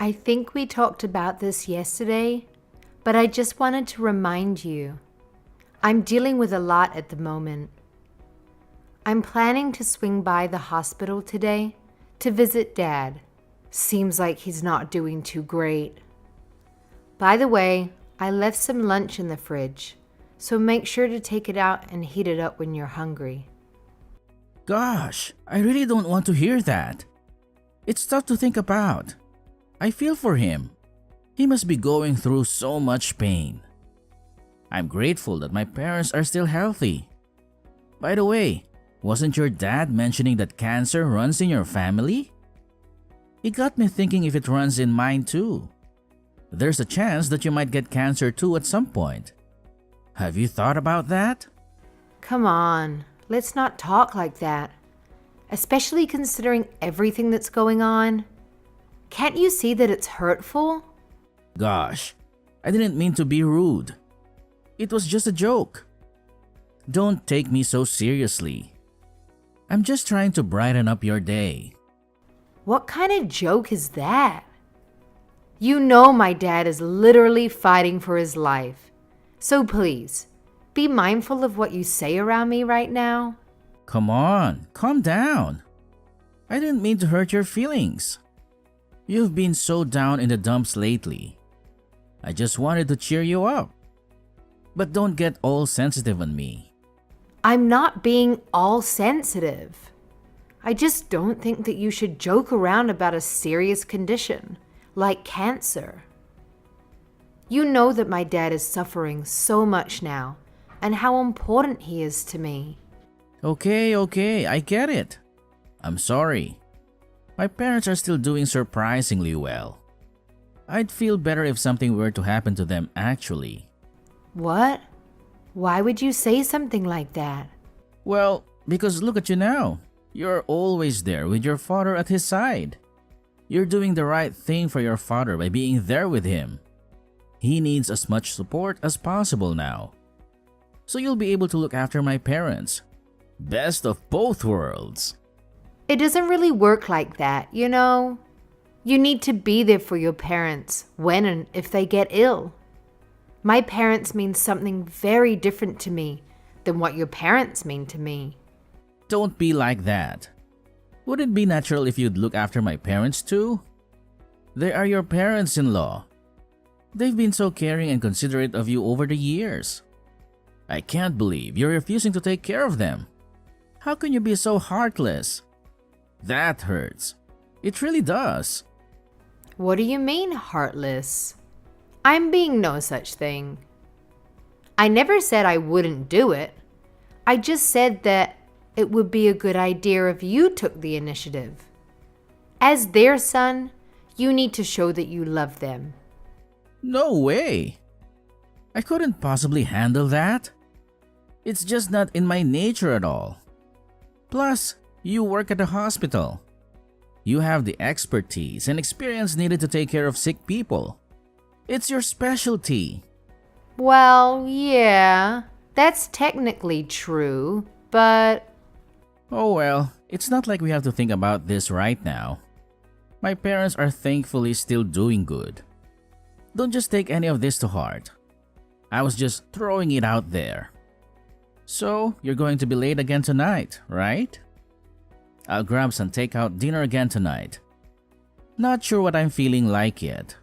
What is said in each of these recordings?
I think we talked about this yesterday, but I just wanted to remind you. I'm dealing with a lot at the moment. I'm planning to swing by the hospital today to visit Dad. Seems like he's not doing too great. By the way, I left some lunch in the fridge, so make sure to take it out and heat it up when you're hungry. Gosh, I really don't want to hear that. It's tough to think about. I feel for him. He must be going through so much pain. I'm grateful that my parents are still healthy. By the way, wasn't your dad mentioning that cancer runs in your family? It got me thinking if it runs in mine too. There's a chance that you might get cancer too at some point. Have you thought about that? Come on, let's not talk like that. Especially considering everything that's going on. Can't you see that it's hurtful? Gosh, I didn't mean to be rude. It was just a joke. Don't take me so seriously. I'm just trying to brighten up your day. What kind of joke is that? You know my dad is literally fighting for his life. So please, be mindful of what you say around me right now. Come on, calm down. I didn't mean to hurt your feelings. You've been so down in the dumps lately. I just wanted to cheer you up. But don't get all sensitive on me. I'm not being all sensitive. I just don't think that you should joke around about a serious condition, like cancer. You know that my dad is suffering so much now, and how important he is to me. Okay, I get it. I'm sorry. My parents are still doing surprisingly well. I'd feel better if something were to happen to them actually. What? Why would you say something like that? Well, because look at you now. You're always there with your father at his side. You're doing the right thing for your father by being there with him. He needs as much support as possible now. So you'll be able to look after my parents. Best of both worlds. It doesn't really work like that, you know? You need to be there for your parents when and if they get ill. My parents mean something very different to me than what your parents mean to me. Don't be like that. Would it be natural if you'd look after my parents too? They are your parents-in-law. They've been so caring and considerate of you over the years. I can't believe you're refusing to take care of them. How can you be so heartless? That hurts. It really does. What do you mean, heartless? I'm being no such thing. I never said I wouldn't do it. I just said that it would be a good idea if you took the initiative. As their son, you need to show that you love them. No way. I couldn't possibly handle that. It's just not in my nature at all. Plus, you work at a hospital. You have the expertise and experience needed to take care of sick people. It's your specialty. Well, yeah, that's technically true, but... Oh well, it's not like we have to think about this right now. My parents are thankfully still doing good. Don't just take any of this to heart. I was just throwing it out there. So, you're going to be late again tonight, right? I'll grab some takeout dinner again tonight. Not sure what I'm feeling like yet.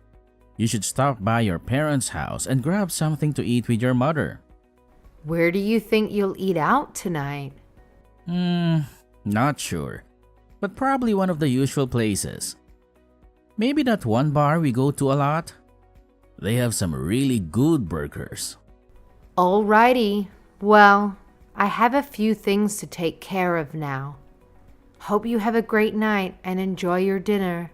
You should stop by your parents' house and grab something to eat with your mother. Where do you think you'll eat out tonight? Not sure. But probably one of the usual places. Maybe that one bar we go to a lot. They have some really good burgers. Alrighty. Well, I have a few things to take care of now. Hope you have a great night and enjoy your dinner.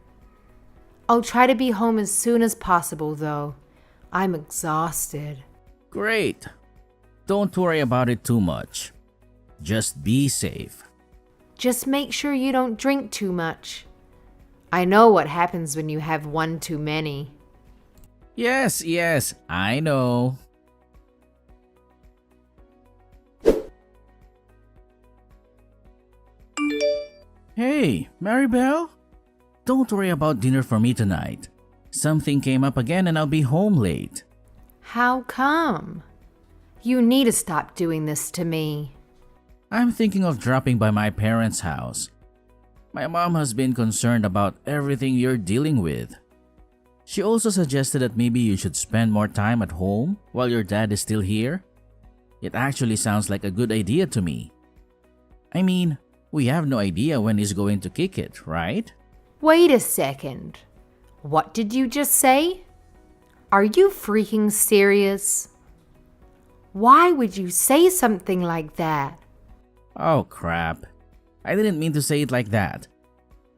I'll try to be home as soon as possible, though. I'm exhausted. Great. Don't worry about it too much. Just be safe. Just make sure you don't drink too much. I know what happens when you have one too many. Yes, I know. Hey, Maribel? Don't worry about dinner for me tonight. Something came up again and I'll be home late. How come? You need to stop doing this to me. I'm thinking of dropping by my parents' house. My mom has been concerned about everything you're dealing with. She also suggested that maybe you should spend more time at home while your dad is still here. It actually sounds like a good idea to me. I mean, we have no idea when he's going to kick it, right? Wait a second. What did you just say? Are you freaking serious? Why would you say something like that? Oh crap. I didn't mean to say it like that.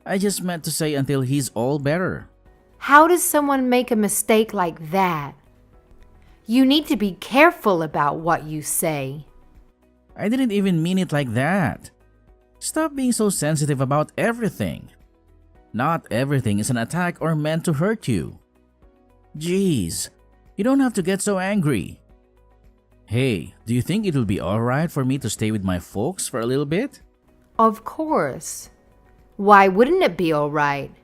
I just meant to say until he's all better. How does someone make a mistake like that? You need to be careful about what you say. I didn't even mean it like that. Stop being so sensitive about everything. Not everything is an attack or meant to hurt you. Jeez, you don't have to get so angry. Hey, do you think it'll be alright for me to stay with my folks for a little bit? Of course. Why wouldn't it be all right?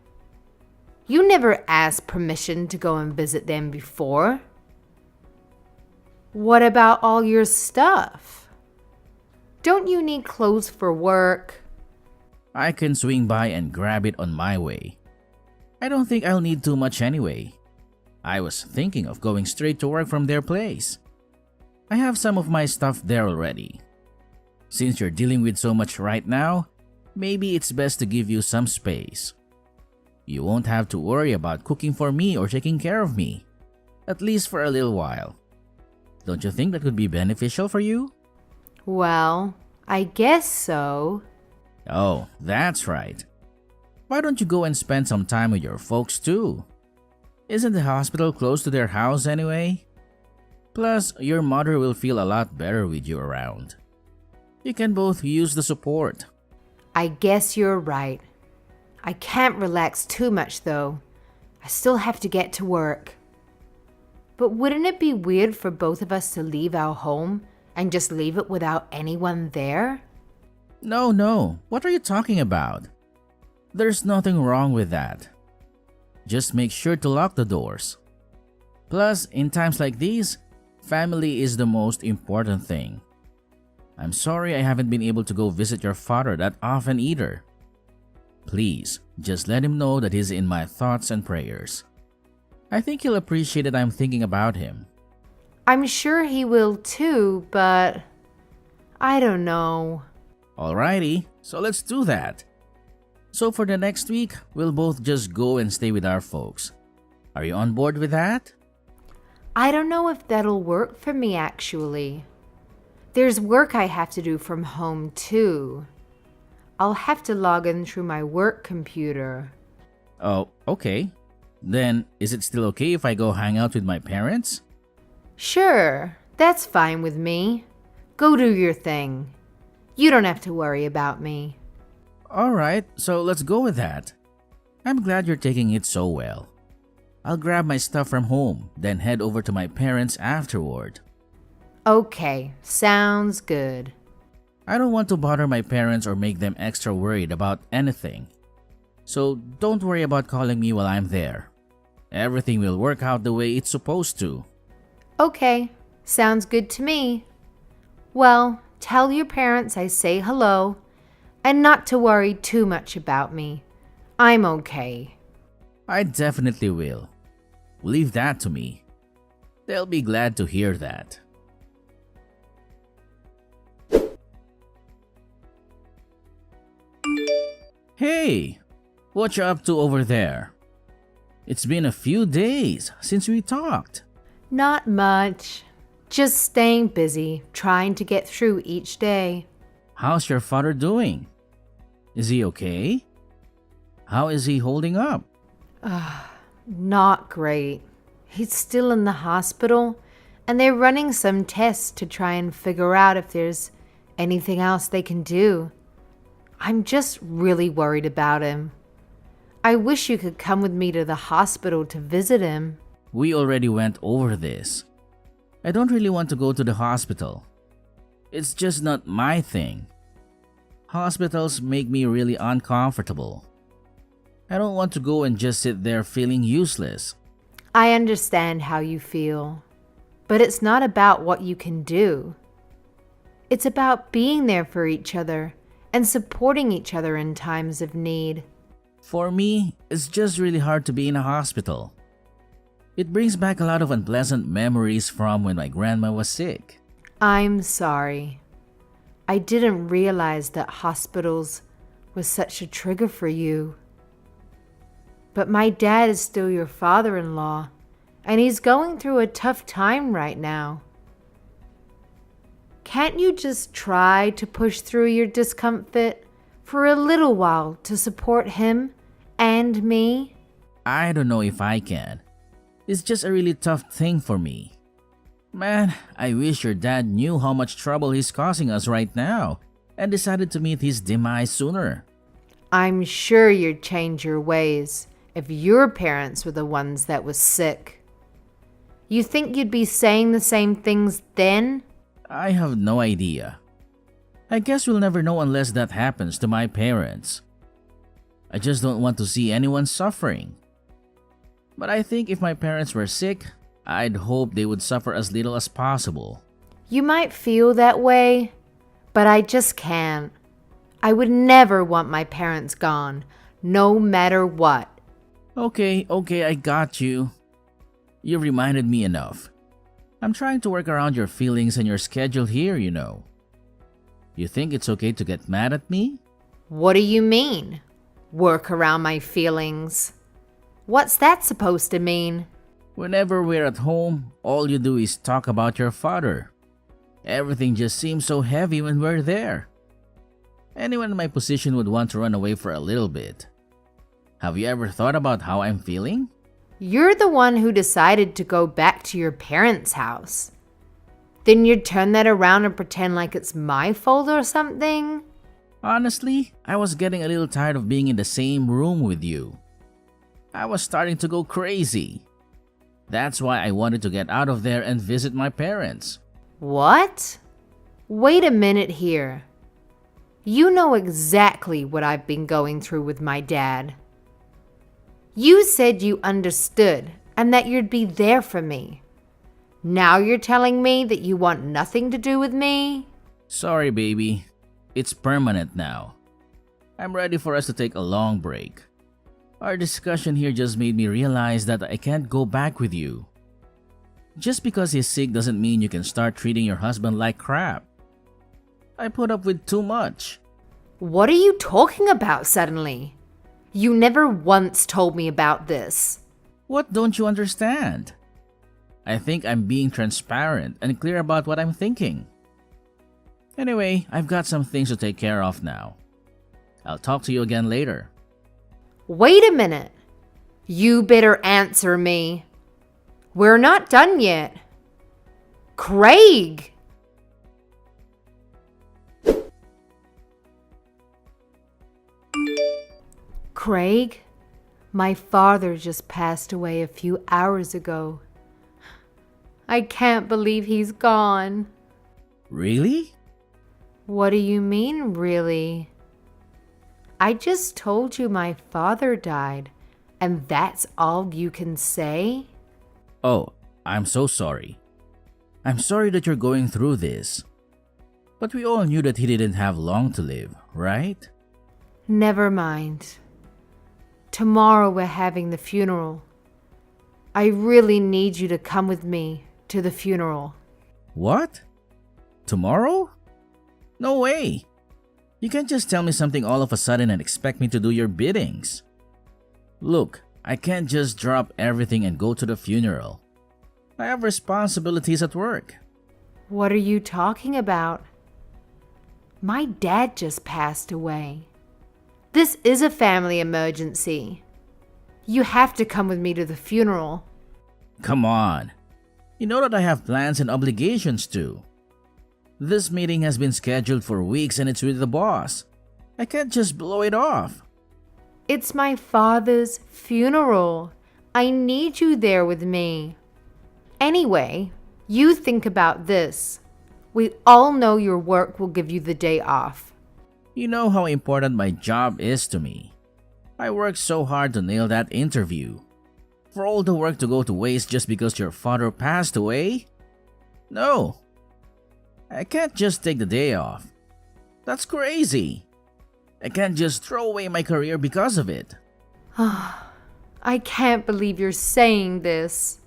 You never asked permission to go and visit them before. What about all your stuff? Don't you need clothes for work? I can swing by and grab it on my way. I don't think I'll need too much anyway. I was thinking of going straight to work from their place. I have some of my stuff there already. Since you're dealing with so much right now, maybe it's best to give you some space. You won't have to worry about cooking for me or taking care of me, at least for a little while. Don't you think that could be beneficial for you? Well, I guess so. Oh, that's right. Why don't you go and spend some time with your folks too? Isn't the hospital close to their house anyway? Plus, your mother will feel a lot better with you around. You can both use the support. I guess you're right. I can't relax too much though. I still have to get to work. But wouldn't it be weird for both of us to leave our home and just leave it without anyone there? No. What are you talking about? There's nothing wrong with that. Just make sure to lock the doors. Plus, in times like these, family is the most important thing. I'm sorry I haven't been able to go visit your father that often either. Please, just let him know that he's in my thoughts and prayers. I think he'll appreciate that I'm thinking about him. I'm sure he will too, but I don't know. Alrighty, so let's do that. So for the next week, we'll both just go and stay with our folks. Are you on board with that? I don't know if that'll work for me actually. There's work I have to do from home too. I'll have to log in through my work computer. Oh, okay. Then, is it still okay if I go hang out with my parents? Sure, that's fine with me. Go do your thing. You don't have to worry about me. Alright, so let's go with that. I'm glad you're taking it so well. I'll grab my stuff from home, then head over to my parents afterward. Okay, sounds good. I don't want to bother my parents or make them extra worried about anything. So don't worry about calling me while I'm there. Everything will work out the way it's supposed to. Okay, sounds good to me. Well, tell your parents I say hello and not to worry too much about me. I'm okay. I definitely will. Leave that to me. They'll be glad to hear that. Hey, what you up to over there? It's been a few days since we talked. Not much. Just staying busy, trying to get through each day. How's your father doing? Is he okay? How is he holding up? Not great. He's still in the hospital, and they're running some tests to try and figure out if there's anything else they can do. I'm just really worried about him. I wish you could come with me to the hospital to visit him. We already went over this. I don't really want to go to the hospital. It's just not my thing. Hospitals make me really uncomfortable. I don't want to go and just sit there feeling useless I understand how you feel, but it's not about what you can do. It's about being there for each other and supporting each other in times of need. For me, it's just really hard to be in a hospital. It brings back a lot of unpleasant memories from when my grandma was sick. I'm sorry. I didn't realize that hospitals was such a trigger for you. But my dad is still your father-in-law, and he's going through a tough time right now. Can't you just try to push through your discomfort for a little while to support him and me? I don't know if I can. It's just a really tough thing for me. Man, I wish your dad knew how much trouble he's causing us right now and decided to meet his demise sooner. I'm sure you'd change your ways if your parents were the ones that was sick. You think you'd be saying the same things then? I have no idea. I guess we'll never know unless that happens to my parents. I just don't want to see anyone suffering. But I think if my parents were sick, I'd hope they would suffer as little as possible. You might feel that way, but I just can't. I would never want my parents gone, no matter what. Okay, I got you. You've reminded me enough. I'm trying to work around your feelings and your schedule here, you know. You think it's okay to get mad at me? What do you mean? Work around my feelings? What's that supposed to mean? Whenever we're at home, all you do is talk about your father. Everything just seems so heavy when we're there. Anyone in my position would want to run away for a little bit. Have you ever thought about how I'm feeling? You're the one who decided to go back to your parents' house. Then you'd turn that around and pretend like it's my fault or something? Honestly, I was getting a little tired of being in the same room with you. I was starting to go crazy. That's why I wanted to get out of there and visit my parents. What? Wait a minute here. You know exactly what I've been going through with my dad. You said you understood and that you'd be there for me. Now you're telling me that you want nothing to do with me? Sorry, baby. It's permanent now. I'm ready for us to take a long break. Our discussion here just made me realize that I can't go back with you. Just because he's sick doesn't mean you can start treating your husband like crap. I put up with too much. What are you talking about suddenly? You never once told me about this. What don't you understand? I think I'm being transparent and clear about what I'm thinking. Anyway, I've got some things to take care of now. I'll talk to you again later. Wait a minute. You better answer me. We're not done yet. Craig! Craig, my father just passed away a few hours ago. I can't believe he's gone. Really? What do you mean, really? I just told you my father died, and that's all you can say? Oh, I'm so sorry. I'm sorry that you're going through this. But we all knew that he didn't have long to live, right? Never mind. Tomorrow we're having the funeral. I really need you to come with me to the funeral. What? Tomorrow? No way. You can't just tell me something all of a sudden and expect me to do your biddings. Look, I can't just drop everything and go to the funeral. I have responsibilities at work. What are you talking about? My dad just passed away. This is a family emergency. You have to come with me to the funeral. Come on. You know that I have plans and obligations too. This meeting has been scheduled for weeks and it's with the boss. I can't just blow it off. It's my father's funeral. I need you there with me. Anyway, you think about this. We all know your work will give you the day off. You know how important my job is to me. I worked so hard to nail that interview. For all the work to go to waste just because your father passed away? No. I can't just take the day off. That's crazy. I can't just throw away my career because of it. I can't believe you're saying this.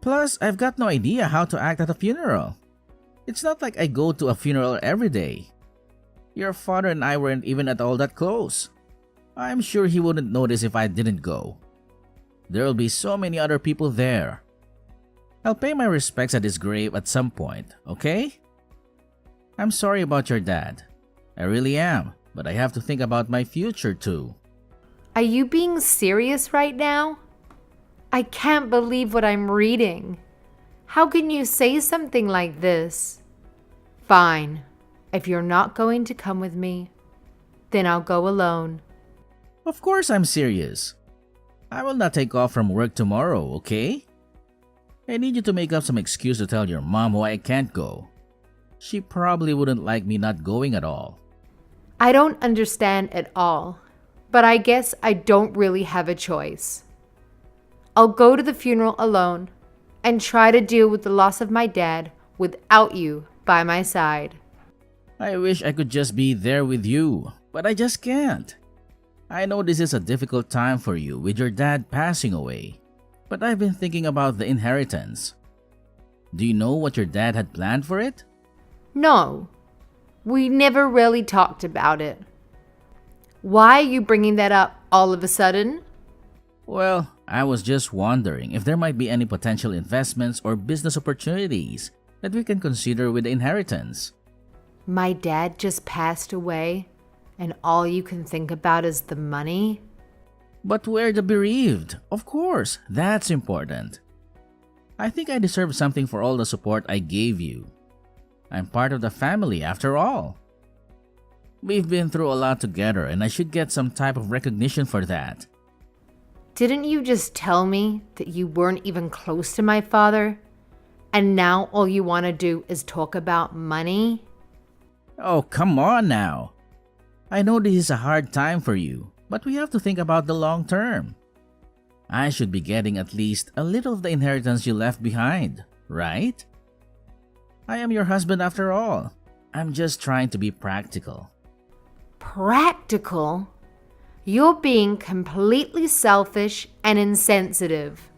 Plus, I've got no idea how to act at a funeral. It's not like I go to a funeral every day. Your father and I weren't even at all that close. I'm sure he wouldn't notice if I didn't go. There'll be so many other people there. I'll pay my respects at his grave at some point, okay? I'm sorry about your dad. I really am, but I have to think about my future too. Are you being serious right now? I can't believe what I'm reading. How can you say something like this? Fine. If you're not going to come with me, then I'll go alone. Of course I'm serious. I will not take off from work tomorrow, okay? I need you to make up some excuse to tell your mom why I can't go. She probably wouldn't like me not going at all. I don't understand at all, but I guess I don't really have a choice. I'll go to the funeral alone and try to deal with the loss of my dad without you by my side. I wish I could just be there with you, but I just can't. I know this is a difficult time for you with your dad passing away, but I've been thinking about the inheritance. Do you know what your dad had planned for it? No, we never really talked about it. Why are you bringing that up all of a sudden? Well, I was just wondering if there might be any potential investments or business opportunities that we can consider with the inheritance. My dad just passed away, and all you can think about is the money? But we're the bereaved. Of course, that's important. I think I deserve something for all the support I gave you. I'm part of the family after all. We've been through a lot together and I should get some type of recognition for that. Didn't you just tell me that you weren't even close to my father? And now all you want to do is talk about money? Oh, come on now. I know this is a hard time for you, but we have to think about the long term. I should be getting at least a little of the inheritance you left behind, right? I am your husband after all. I'm just trying to be practical. Practical? You're being completely selfish and insensitive.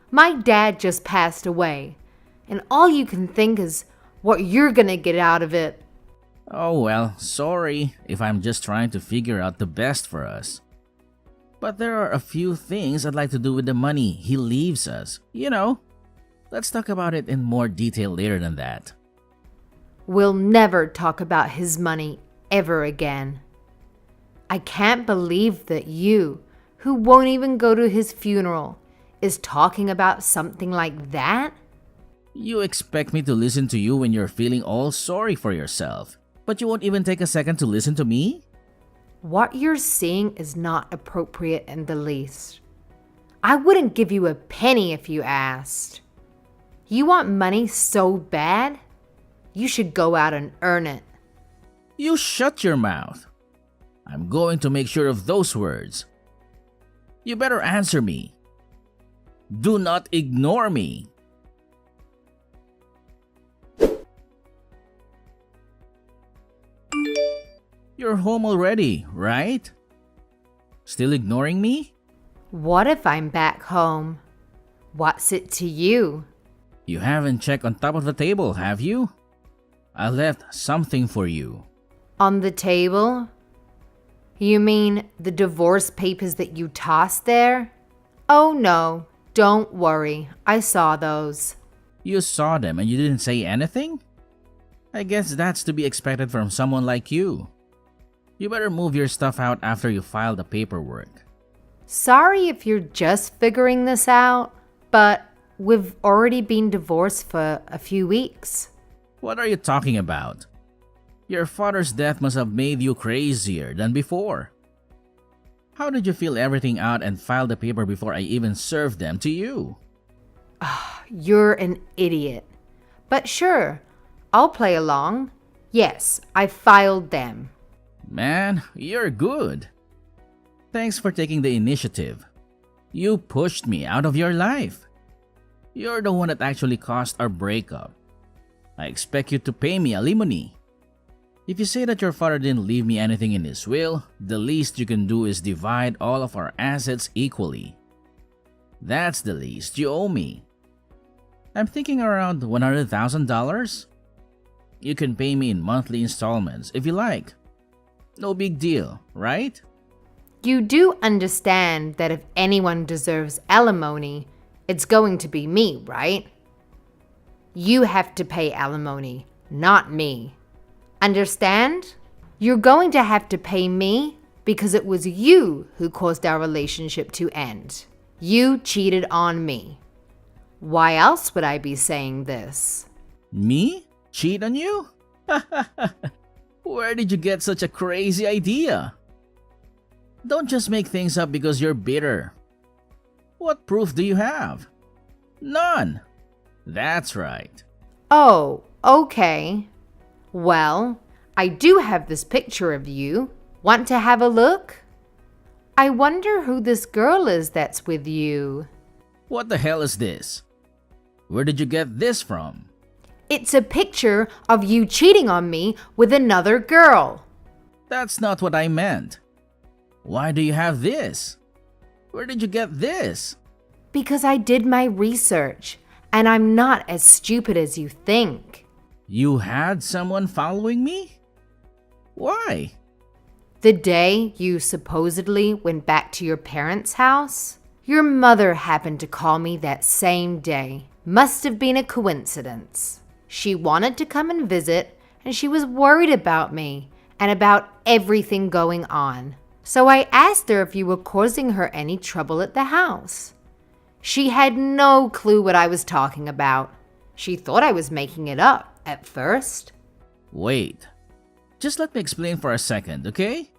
My dad just passed away, and all you can think is what you're gonna get out of it. Oh well, sorry if I'm just trying to figure out the best for us. But there are a few things I'd like to do with the money he leaves us. You know, let's talk about it in more detail later than that. We'll never talk about his money ever again. I can't believe that you, who won't even go to his funeral, is talking about something like that? You expect me to listen to you when you're feeling all sorry for yourself, but you won't even take a second to listen to me? What you're saying is not appropriate in the least. I wouldn't give you a penny if you asked. You want money so bad? You should go out and earn it. You shut your mouth. I'm going to make sure of those words. You better answer me. Do not ignore me. You're home already, right? Still ignoring me? What if I'm back home? What's it to you? You haven't checked on top of the table, have you? I left something for you. On the table? You mean the divorce papers that you tossed there? Oh no, don't worry. I saw those. You saw them and you didn't say anything? I guess that's to be expected from someone like you. You better move your stuff out after you file the paperwork. Sorry if you're just figuring this out, but we've already been divorced for a few weeks. What are you talking about? Your father's death must have made you crazier than before. How did you fill everything out and file the paper before I even served them to you? You're an idiot. But sure, I'll play along. Yes, I filed them. Man, you're good. Thanks for taking the initiative. You pushed me out of your life. You're the one that actually caused our breakup. I expect you to pay me alimony. If you say that your father didn't leave me anything in his will, the least you can do is divide all of our assets equally. That's the least you owe me. I'm thinking around $100,000. You can pay me in monthly installments if you like. No big deal, right? You do understand that if anyone deserves alimony, it's going to be me, right? You have to pay alimony, not me. Understand? You're going to have to pay me because it was you who caused our relationship to end. You cheated on me. Why else would I be saying this? Me? Cheat on you? Where did you get such a crazy idea? Don't just make things up because you're bitter. What proof do you have? None. That's right. Oh, okay. Well, I do have this picture of you. Want to have a look? I wonder who this girl is that's with you. What the hell is this? Where did you get this from? It's a picture of you cheating on me with another girl. That's not what I meant. Why do you have this? Where did you get this? Because I did my research, and I'm not as stupid as you think. You had someone following me? Why? The day you supposedly went back to your parents' house, your mother happened to call me that same day. Must have been a coincidence. She wanted to come and visit, and she was worried about me and about everything going on. So I asked her if you were causing her any trouble at the house. She had no clue what I was talking about. She thought I was making it up at first. Wait. Just let me explain for a second, okay?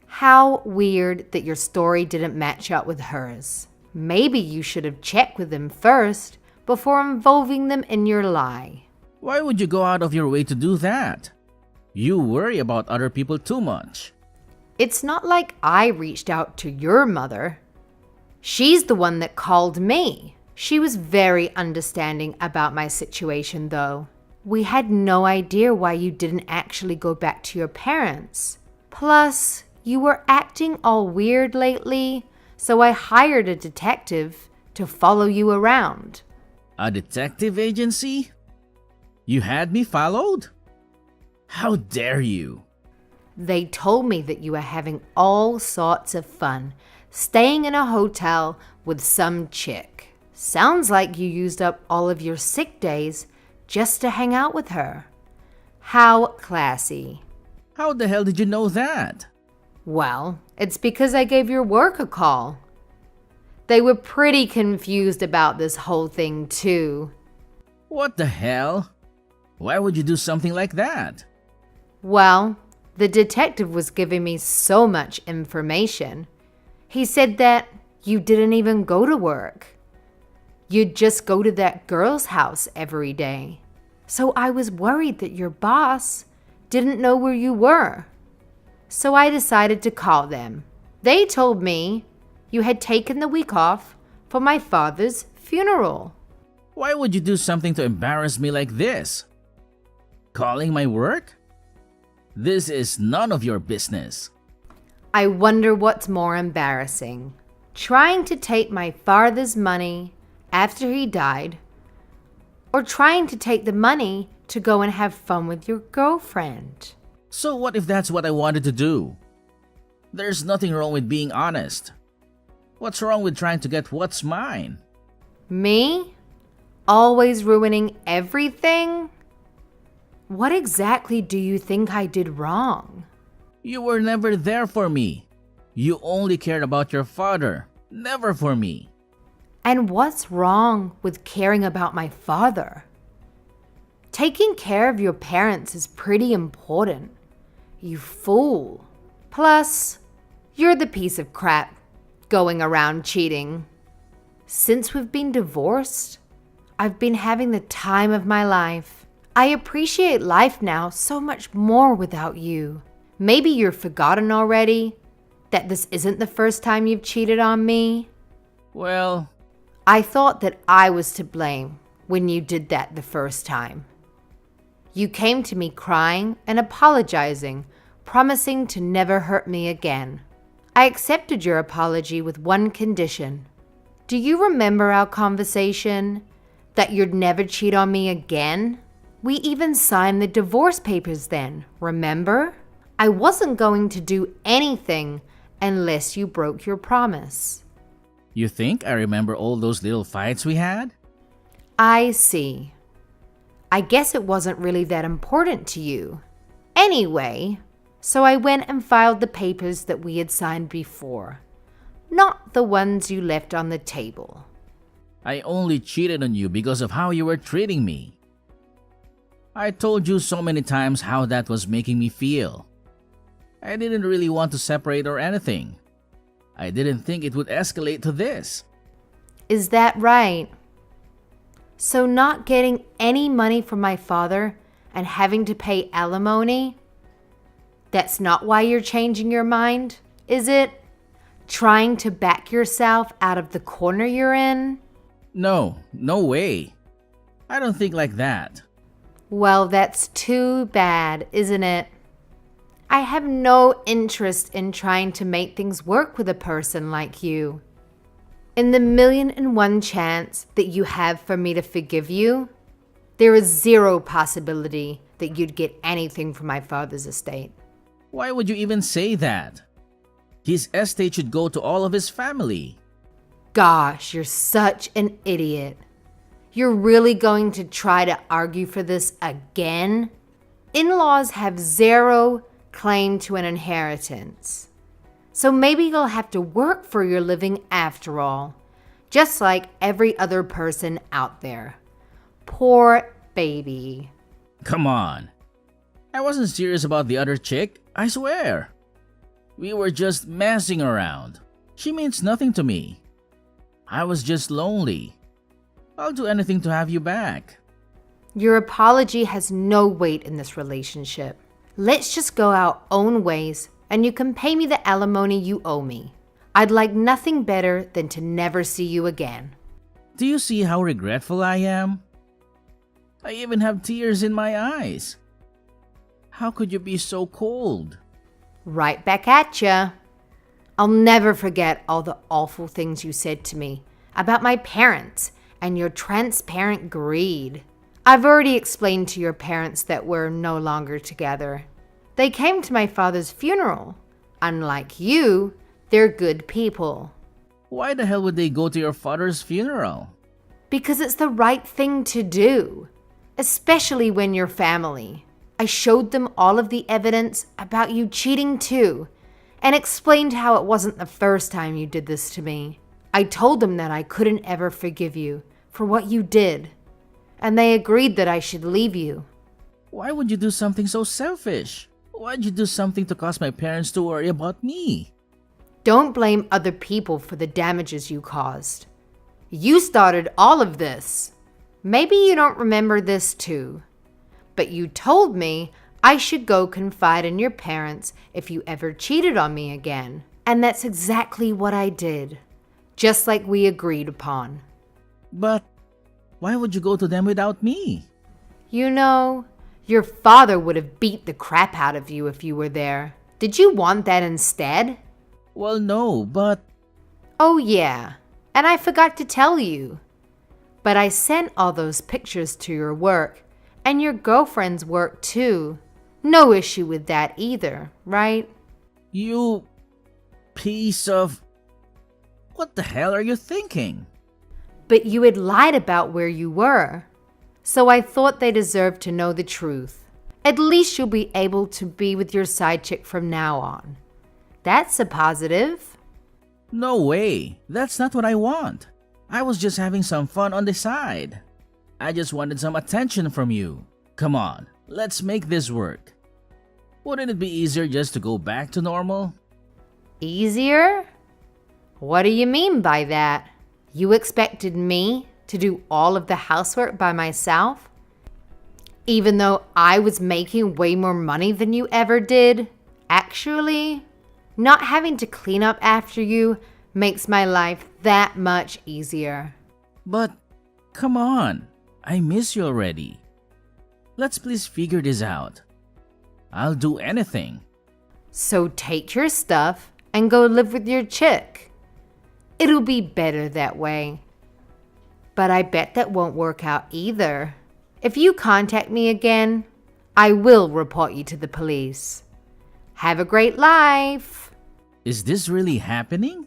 How weird that your story didn't match up with hers. Maybe you should have checked with them first before involving them in your lie. Why would you go out of your way to do that? You worry about other people too much. It's not like I reached out to your mother. She's the one that called me. She was very understanding about my situation, though. We had no idea why you didn't actually go back to your parents. Plus, you were acting all weird lately, so I hired a detective to follow you around. A detective agency? You had me followed? How dare you? They told me that you were having all sorts of fun, staying in a hotel with some chick. Sounds like you used up all of your sick days just to hang out with her. How classy. How the hell did you know that? Well, it's because I gave your work a call. They were pretty confused about this whole thing, too. What the hell? Why would you do something like that? Well, the detective was giving me so much information. He said that you didn't even go to work. You'd just go to that girl's house every day. So I was worried that your boss didn't know where you were. So I decided to call them. They told me you had taken the week off for my father's funeral. Why would you do something to embarrass me like this? Calling my work? This is none of your business. I wonder what's more embarrassing. Trying to take my father's money after he died, or trying to take the money to go and have fun with your girlfriend. So what if that's what I wanted to do? There's nothing wrong with being honest. What's wrong with trying to get what's mine? Me? Always ruining everything? What exactly do you think I did wrong? You were never there for me. You only cared about your father, never for me. And what's wrong with caring about my father? Taking care of your parents is pretty important. You fool. Plus, you're the piece of crap going around cheating. Since we've been divorced, I've been having the time of my life. I appreciate life now so much more without you. Maybe you're forgotten already that this isn't the first time you've cheated on me. Well, I thought that I was to blame when you did that the first time. You came to me crying and apologizing, promising to never hurt me again. I accepted your apology with one condition. Do you remember our conversation? That you'd never cheat on me again? We even signed the divorce papers then, remember? I wasn't going to do anything unless you broke your promise. you think I remember all those little fights we had? I see. I guess it wasn't really that important to you. Anyway, so I went and filed the papers that we had signed before, not the ones you left on the table. I only cheated on you because of how you were treating me. I told you so many times how that was making me feel. I didn't really want to separate or anything. I didn't think it would escalate to this. Is that right? So not getting any money from my father and having to pay alimony? That's not why you're changing your mind, is it? Trying to back yourself out of the corner you're in? No, no way. I don't think like that. Well, that's too bad, isn't it? I have no interest in trying to make things work with a person like you. In the 1,000,001 chance that you have for me to forgive you, there is zero possibility that you'd get anything from my father's estate. Why would you even say that? His estate should go to all of his family. Gosh, you're such an idiot. You're really going to try to argue for this again? In-laws have zero claim to an inheritance. So maybe you'll have to work for your living after all, just like every other person out there. Poor baby. Come on. I wasn't serious about the other chick, I swear. We were just messing around. She means nothing to me. I was just lonely. I'll do anything to have you back. Your apology has no weight in this relationship. Let's just go our own ways and you can pay me the alimony you owe me. I'd like nothing better than to never see you again. Do you see how regretful I am? I even have tears in my eyes. How could you be so cold? Right back at ya. I'll never forget all the awful things you said to me about my parents and your transparent greed. I've already explained to your parents that we're no longer together. They came to my father's funeral. Unlike you, they're good people. Why the hell would they go to your father's funeral? Because it's the right thing to do, especially when you're family. I showed them all of the evidence about you cheating too, and explained how it wasn't the first time you did this to me. I told them that I couldn't ever forgive you for what you did, and they agreed that I should leave you. Why would you do something so selfish? Why'd you do something to cause my parents to worry about me? Don't blame other people for the damages you caused. You started all of this. Maybe you don't remember this too, but you told me I should go confide in your parents if you ever cheated on me again. And that's exactly what I did, just like we agreed upon. But why would you go to them without me? You know, your father would have beat the crap out of you if you were there. Did you want that instead? Well, no, but... Oh yeah, and I forgot to tell you. But I sent all those pictures to your work, and your girlfriend's work too. No issue with that either, right? You... piece of... What the hell are you thinking? But you had lied about where you were. So I thought they deserved to know the truth. At least you'll be able to be with your side chick from now on. That's a positive. No way. That's not what I want. I was just having some fun on the side. I just wanted some attention from you. Come on, let's make this work. Wouldn't it be easier just to go back to normal? Easier? What do you mean by that? You expected me to do all of the housework by myself? Even though I was making way more money than you ever did? Actually, not having to clean up after you makes my life that much easier. But come on, I miss you already. Let's please figure this out. I'll do anything. So take your stuff and go live with your chick. It'll be better that way. But I bet that won't work out either. If you contact me again, I will report you to the police. Have a great life. Is this really happening?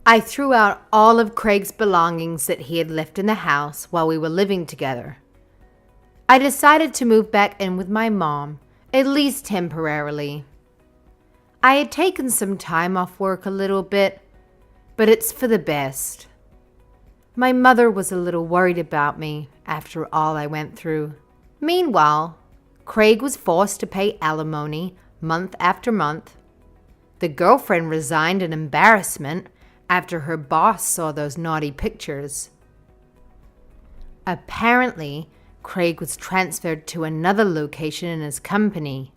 I threw out all of Craig's belongings that he had left in the house while we were living together. I decided to move back in with my mom, at least temporarily. I had taken some time off work a little bit, but it's for the best. My mother was a little worried about me after all I went through. Meanwhile, Craig was forced to pay alimony month after month. The girlfriend resigned in embarrassment after her boss saw those naughty pictures. Apparently, Craig was transferred to another location in his company,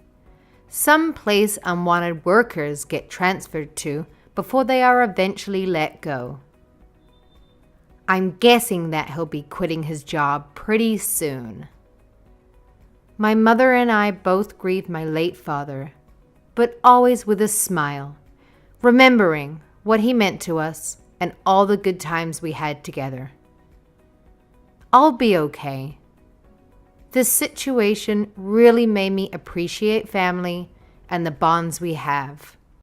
some place unwanted workers get transferred to before they are eventually let go. I'm guessing that he'll be quitting his job pretty soon. My mother and I both grieved my late father, but always with a smile, remembering what he meant to us and all the good times we had together. I'll be okay. This situation really made me appreciate family and the bonds we have.